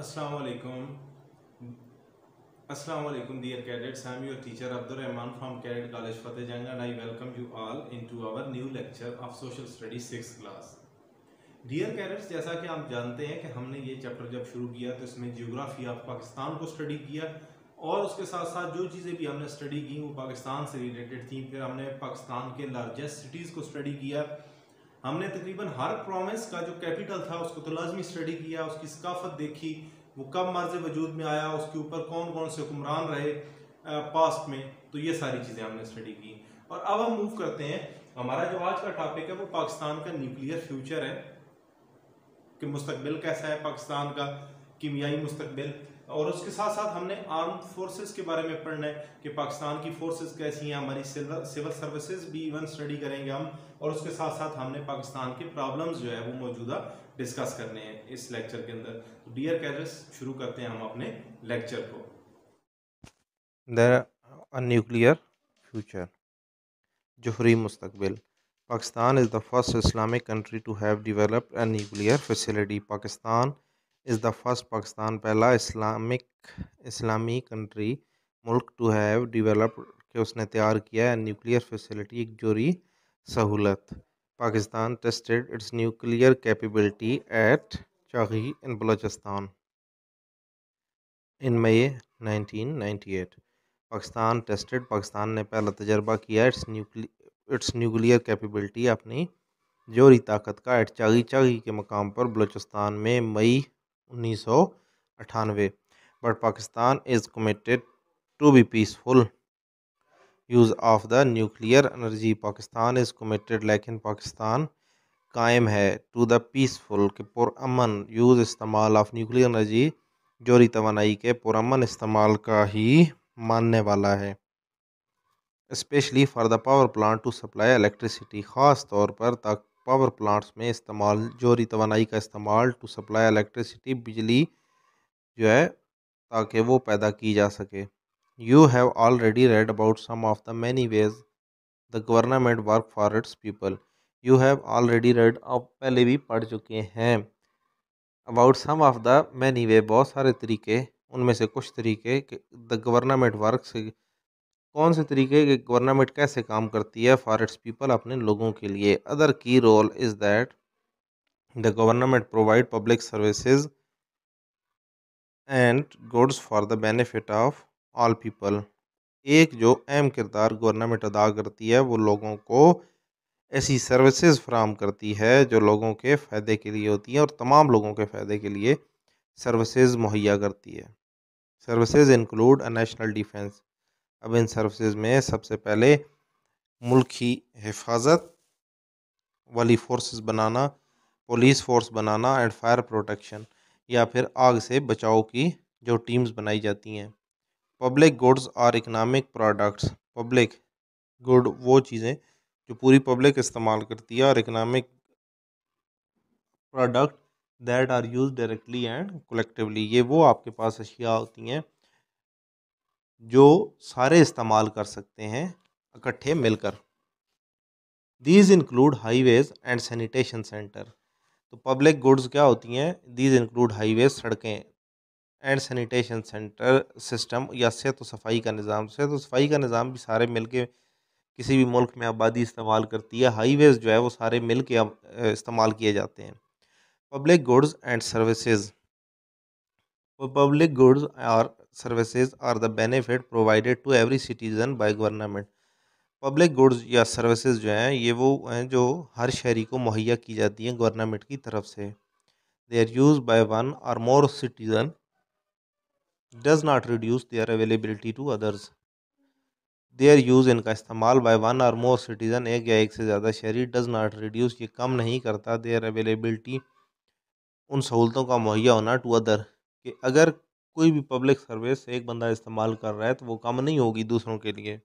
Assalamu alaikum. Assalamu alaikum, dear cadets. I am your teacher Abdur Rahman from Cadet College Fatehjang, and I welcome you all into our new lecture of Social Studies 6th class. Dear cadets, जैसा कि आप जानते हैं कि हमने ये chapter जब शुरू किया तो इसमें जियोग्राफी ऑफ पाकिस्तान को स्टडी किया और उसके साथ साथ जो चीज़ें भी हमने स्टडी की वो पाकिस्तान से रिलेटेड थी। फिर हमने पाकिस्तान के लार्जेस्ट सिटीज़ को स्टडी किया। हमने तकरीबन हर प्रोविंस का जो कैपिटल था उसको तो लाजमी स्टडी किया, उसकी सकाफत देखी, वो कब मर्ज वजूद में आया, उसके ऊपर कौन कौन से हुक्मरान रहे पास्ट में। तो ये सारी चीज़ें हमने स्टडी की। और अब हम मूव करते हैं, हमारा जो आज का टॉपिक है वो पाकिस्तान का न्यूक्लियर फ्यूचर है कि मुस्तकबिल कैसा है पाकिस्तान का, कीमियाई मुस्तकबिल। और उसके साथ साथ हमने आर्म फोर्सेस के बारे में पढ़ना है कि पाकिस्तान की फोर्सेस कैसी हैं, हमारी सिविल सर्विसेज भी इवन स्टडी करेंगे हम। और उसके साथ साथ हमने पाकिस्तान के प्रॉब्लम्स जो है वो मौजूदा डिस्कस करने हैं इस लेक्चर के अंदर। तो डियर कैडर्स, शुरू करते हैं हम अपने लेक्चर को। A nuclear future. Johri Mustaqbil. Pakistan is the first Islamic country to have developed a nuclear facility. Pakistan पहला इस्लामी कंट्री मुल्क टू हैव डेवलप्ड कि उसने तैयार किया है न्यूक्लियर फैसिलिटी, एक जोरी सहूलत। Pakistan tested its nuclear capability at Chagai in Balochistan in May 1998। Pakistan ने पहला तजर्बा किया इट्स न्यूक्लियर कैपेबिलिटी, अपनी जोहरी ताकत का, एट चागी के मकाम पर बलूचिस्तान में मई 1998। But Pakistan is committed to be peaceful use of the nuclear energy. Pakistan is committed, लेकिन पाकिस्तान कायम है, टू द पीसफुल के पुरअमन यूज़ इस्तेमाल ऑफ न्यूक्लियर एनर्जी, जोहरी तवानाई के पुरअमन इस्तेमाल का ही मानने वाला है। Specially for the power plant to supply electricity, ख़ास तौर पर तक पावर प्लांट्स में इस्तेमाल, जोहरी तवानाई का इस्तेमाल, टू सप्लाई इलेक्ट्रिसिटी, बिजली जो है ताकि वो पैदा की जा सके। You have already read about some of the many ways the government work for its people. You have already read, आप पहले भी पढ़ चुके हैं, about some of the many way, बहुत सारे तरीके, उनमें से कुछ तरीके द गवर्नमेंट वर्क से, कौन से तरीके के गवर्नमेंट कैसे काम करती है, फॉर इट्स पीपल, अपने लोगों के लिए। अदर की role is that the government provide public services and goods for the benefit of all people. एक जो अहम किरदार गवर्नमेंट अदा करती है वो लोगों को ऐसी सर्विसेज फ्राहम करती है जो लोगों के फ़ायदे के लिए होती हैं और तमाम लोगों के फ़ायदे के लिए सर्विसेज मुहैया करती है। Services include a national defence. अब इन सर्विसेज में सबसे पहले मुल्क की हिफाजत वाली forces banana, police force banana, and fire protection, या फिर आग से बचाव की जो टीम्स बनाई जाती हैं। पब्लिक गुड्स और इकनॉमिक प्रोडक्ट्स। पब्लिक गुड वो चीज़ें जो पूरी पब्लिक इस्तेमाल करती है, और economic product that are use directly and collectively, ये वो आपके पास अशिया होती हैं जो सारे इस्तेमाल कर सकते हैं इकट्ठे मिलकर। These include highways and sanitation centre. तो पब्लिक गुड्स क्या होती हैं, दीज इंक्लूड हाईवेज, सड़कें, एंड सैनिटेशन सेंटर सिस्टम, या सेहत व सफाई का निज़ाम। सेहत व सफाई का निज़ाम भी सारे मिल के किसी भी मुल्क में आबादी इस्तेमाल करती है। हाईवेज जो है वो सारे मिल के इस्तेमाल किए जाते हैं। Public goods and services. Public goods और services are the benefit provided to every citizen by government. Public goods या सर्विसेज जो हैं ये वो हैं जो हर शहरी को मुहैया की जाती हैं गवर्नमेंट की तरफ से। They are use by one or more citizen does not reduce their availability to others. Their use, इनका इस्तेमाल, bye one or more citizen, एक या एक से ज़्यादा शहरी, डज नॉट रिड्यूस, ये कम नहीं करता, देयर अवेलेबिलिटी, उन सहूलतों का मुहैया होना, टू अदर, कि अगर कोई भी पब्लिक सर्विस एक बंदा इस्तेमाल कर रहा है तो वो कम नहीं होगी दूसरों के लिए।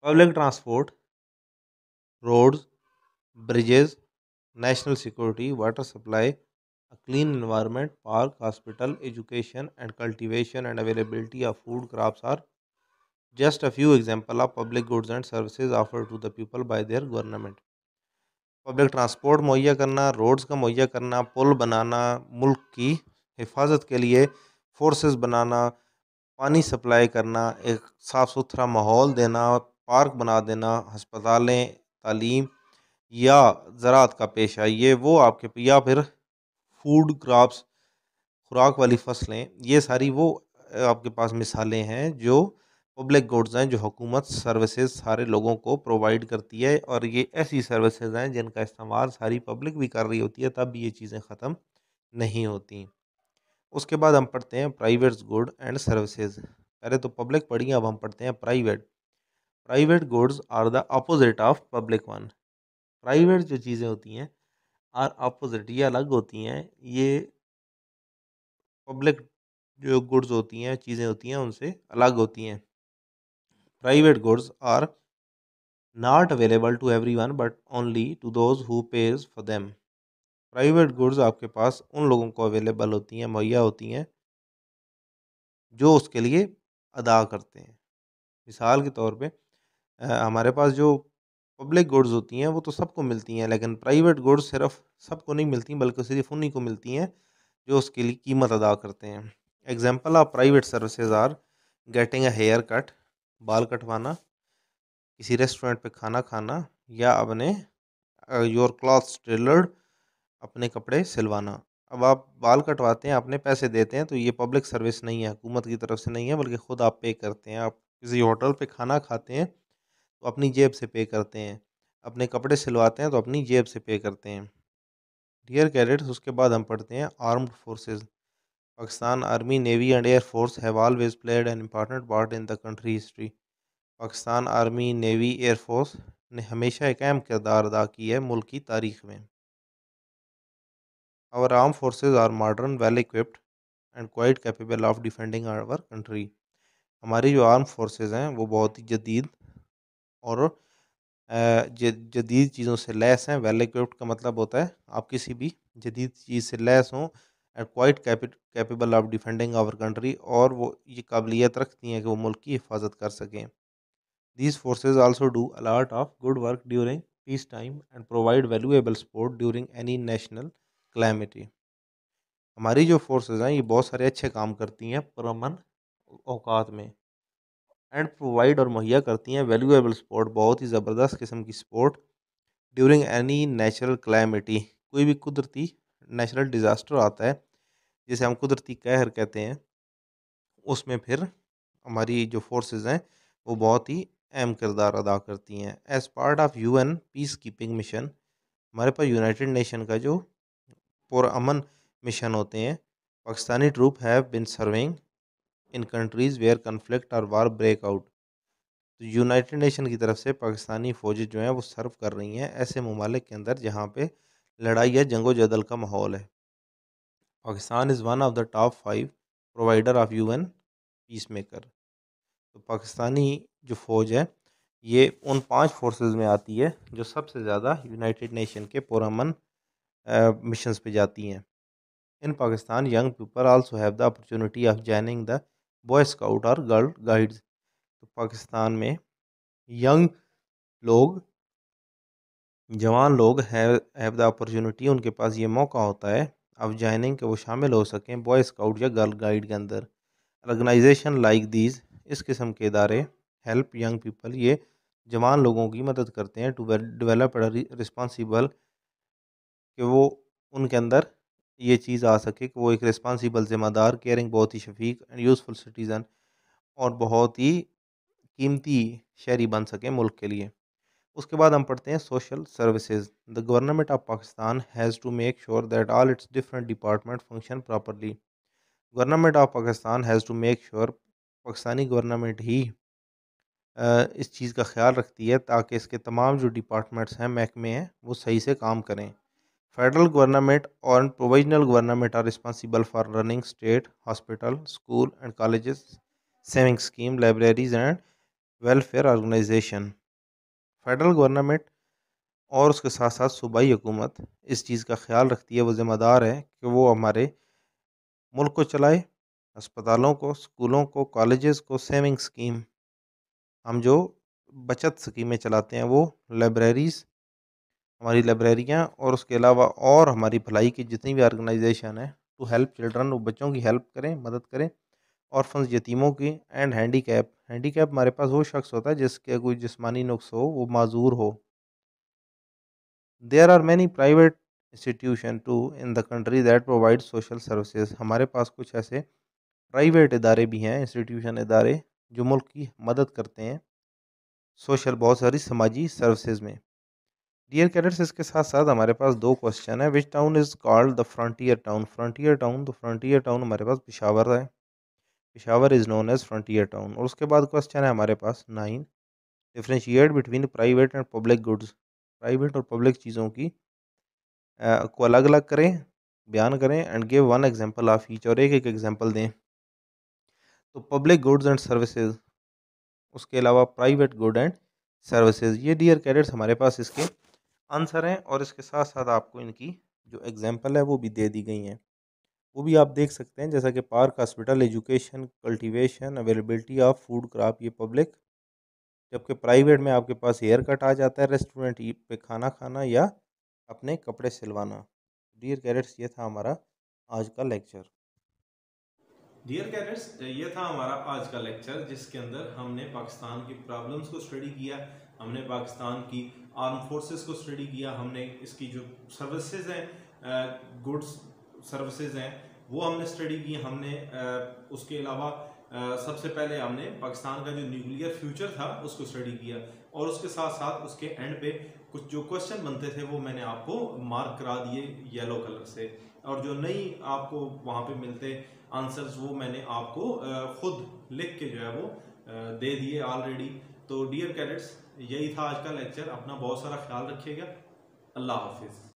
Public transport, roads, bridges, national security, water supply, a clean environment, park, hospital, education and cultivation and availability of food crops are just a few examples of public goods and services offered to the people by their government. Public transport मुहैया करना, roads का मुहैया करना, पुल बनाना, मुल्क की हिफाजत के लिए फोर्सेस बनाना, पानी सप्लाई करना, एक साफ़ सुथरा माहौल देना, पार्क बना देना, अस्पतालें, तालीम या ज़राअत का पेशा, ये वो आपके या फिर फूड क्रॉप्स, खुराक वाली फसलें, ये सारी वो आपके पास मिसालें हैं जो पब्लिक गुड्स हैं, जो हुकूमत सर्विसेज सारे लोगों को प्रोवाइड करती है, और ये ऐसी सर्विसेज हैं जिनका इस्तेमाल सारी पब्लिक भी कर रही होती है, तब भी ये चीज़ें ख़त्म नहीं होती। उसके बाद हम पढ़ते हैं प्राइवेट गुड एंड सर्विसेज। पहले तो पब्लिक पढ़ी, अब हम पढ़ते हैं private. Private goods are the opposite of public one. Private जो चीज़ें होती हैं आर अपोजिट, ये अलग होती हैं, ये पब्लिक जो गुड्स होती हैं, चीज़ें होती हैं, उनसे अलग होती हैं। Private goods are not available to everyone but only to those who pays for them. Private goods आपके पास उन लोगों को अवेलेबल होती हैं, मुहैया होती हैं, जो उसके लिए अदा करते हैं। मिसाल के तौर पे हमारे पास जो पब्लिक गुड्स होती हैं वो तो सबको मिलती हैं, लेकिन प्राइवेट गुड्स सिर्फ सबको नहीं मिलती, बल्कि सिर्फ उन्हीं को मिलती हैं जो उसके लिए कीमत अदा करते हैं। Example of private services are getting a hair cut, बाल कटवाना, किसी रेस्टोरेंट पे खाना खाना, या अपने योर क्लॉथ्स टेलर्ड, अपने कपड़े सिलवाना। अब आप बाल कटवाते हैं, अपने पैसे देते हैं, तो ये पब्लिक सर्विस नहीं है, हुकूमत की तरफ से नहीं है, बल्कि ख़ुद आप पे करते हैं। आप किसी होटल पे खाना खाते हैं तो अपनी जेब से पे करते हैं, अपने कपड़े सिलवाते हैं तो अपनी जेब से पे करते हैं। डियर कैडेट्स, उसके बाद हम पढ़ते हैं armed forces. Pakistan army, navy and air force have always played an important part in the country history. Pakistan army, navy, air force ने हमेशा एक अहम किरदार अदा की है मुल्क की तारीख में। Our arm forces are modern, well equipped and quite capable of defending our country. हमारी जो आर्म फोर्सेज हैं वो बहुत ही जदीद और जदीद चीज़ों से लैस हैं। वेल इक्विप्ड का मतलब होता है आप किसी भी जदीद चीज़ से लैस हों, and quite capable of defending our country, और वो ये काबिलियत रखती हैं कि वो मुल्क की हिफाजत कर सकें। These forces also do a lot of good work during peacetime and provide valuable support during any national calamity. हमारी जो फोर्सेस हैं ये बहुत सारे अच्छे काम करती हैं पुरअमन औकात में, एंड प्रोवाइड और मुहैया करती हैं वैल्यूएबल सपोर्ट, बहुत ही ज़बरदस्त किस्म की support, during any natural calamity, कोई भी कुदरती नेचुरल डिज़ास्टर आता है जिसे हम कुदरती कहर कहते हैं, उसमें फिर हमारी जो फोर्सेस हैं वो बहुत ही अहम किरदार अदा करती हैं। As part of UN peace keeping mission, हमारे पास यूनाइटेड नेशन का जो पुरअमन मिशन होते हैं, Pakistani troop have been serving in countries where conflict और वार ब्रेक आउट। तो यूनाइटेड नेशन की तरफ से पाकिस्तानी फ़ौजें जो हैं वो सर्व कर रही हैं ऐसे ममालिक के अंदर जहाँ पे लड़ाई या जंगो जदल का माहौल है। Pakistan is one of the top 5 provider of UN peace maker. तो पाकिस्तानी जो फ़ौज है ये उन 5 फोर्सेस में आती है जो सबसे ज़्यादा यूनाइटेड नेशन के पुरअमन मिशंस पे जाती हैं। In Pakistan young people also have the opportunity of joining the boy scout और गर्ल गाइड्स। तो पाकिस्तान में यंग लोग, जवान लोग हैव द अपॉर्चुनिटी, उनके पास ये मौका होता है अब जॉइनिंग के वो शामिल हो सकें बॉय स्काउट या गर्ल गाइड के अंदर। ऑर्गेनाइजेशन लाइक दीज, इस किस्म के इदारे हेल्प यंग पीपल, ये जवान लोगों की मदद करते हैं टू डेवलप रिस्पॉन्सिबल, कि वो उनके अंदर ये चीज़ आ सके कि वो एक रिस्पॉन्सिबल, ज़िम्मेदार, केयरिंग, बहुत ही शफीक एंड यूज़फुल सिटीज़न, और बहुत ही कीमती शहरी बन सकें मुल्क के लिए। उसके बाद हम पढ़ते हैं social services. The government of Pakistan has to make sure that all its different department function properly. Government of Pakistan has to make sure, Pakistani government ही इस चीज़ का ख्याल रखती है ताकि इसके तमाम जो डिपार्टमेंट्स हैं, महकमे हैं, वो सही से काम करें। फेडरल गवर्नमेंट और provisional government are responsible for running state hospital, school and colleges, saving scheme, libraries and welfare organization. Federal government और उसके साथ साथ सूबाई हुकूमत इस चीज़ का ख्याल रखती है, वो ज़िम्मेदार है कि वो हमारे मुल्क को चलाए, अस्पतालों को, स्कूलों को, कॉलेजेस को, सेविंग स्कीम, हम जो बचत स्कीमें चलाते हैं वो, लाइब्रेरीज़ हमारी लाइब्रेरियाँ और उसके अलावा और हमारी भलाई की जितनी भी ऑर्गेनाइजेशन है टू हेल्प चिल्ड्रन, वो बच्चों की हेल्प करें, मदद करें। ऑर्फन्स, यतीमों की, एंड हैंडीकैप। हैंडीकैप हमारे पास वो शख्स होता है जिसके कोई जिस्मानी नुक्स हो, वो माजूर हो। There are many private institution too in the country that provide social services. हमारे पास कुछ ऐसे प्राइवेट इदारे भी हैं, इंस्टीट्यूशन इदारे, जो मुल्क की मदद करते हैं सोशल बहुत सारी समाजी सर्विसेज में। डियर कैडेट्स, इसके साथ साथ हमारे पास दो क्वेश्चन है। Which town is called the frontier town? Frontier town, तो फ्रंटियर टाउन हमारे पास पिशावर है। Peshawar is known as frontier town. और उसके बाद क्वेश्चन है हमारे पास 9, differentiate between private and public goods. Private और पब्लिक चीज़ों की को अलग अलग करें, बयान करें, and give one example of each, और एक एक एग्जांपल दें। तो पब्लिक गुड्स एंड सर्विसेज, उसके अलावा प्राइवेट गुड एंड सर्विसेज, ये डियर कैडेट्स हमारे पास इसके आंसर हैं। और इसके साथ साथ आपको इनकी जो एग्जांपल है वो भी दे दी गई हैं, वो भी आप देख सकते हैं, जैसा कि park, hospital, education, cultivation, availability of food crop, ये पब्लिक। जबकि प्राइवेट में आपके पास हेयर कट आ जाता है, रेस्टोरेंट पे खाना खाना, या अपने कपड़े सिलवाना। डियर कैडेट्स, ये था हमारा आज का लेक्चर। डियर कैडेट्स, ये था हमारा आज का लेक्चर जिसके अंदर हमने पाकिस्तान की प्रॉब्लम्स को स्टडी किया, हमने पाकिस्तान की आर्म फोर्सेस को स्टडी किया, हमने इसकी जो सर्विसेज हैं, गुड्स सर्विसेज हैं, वो हमने स्टडी की। हमने उसके अलावा सबसे पहले हमने पाकिस्तान का जो न्यूक्लियर फ्यूचर था उसको स्टडी किया, और उसके साथ साथ उसके एंड पे कुछ जो क्वेश्चन बनते थे वो मैंने आपको मार्क करा दिए येलो कलर से, और जो नई आपको वहाँ पे मिलते आंसर्स वो मैंने आपको खुद लिख के जो है वो दे दिए ऑलरेडी। तो डियर कैडेट्स, यही था आज का लेक्चर। अपना बहुत सारा ख्याल रखिएगा। अल्लाह हाफिज़।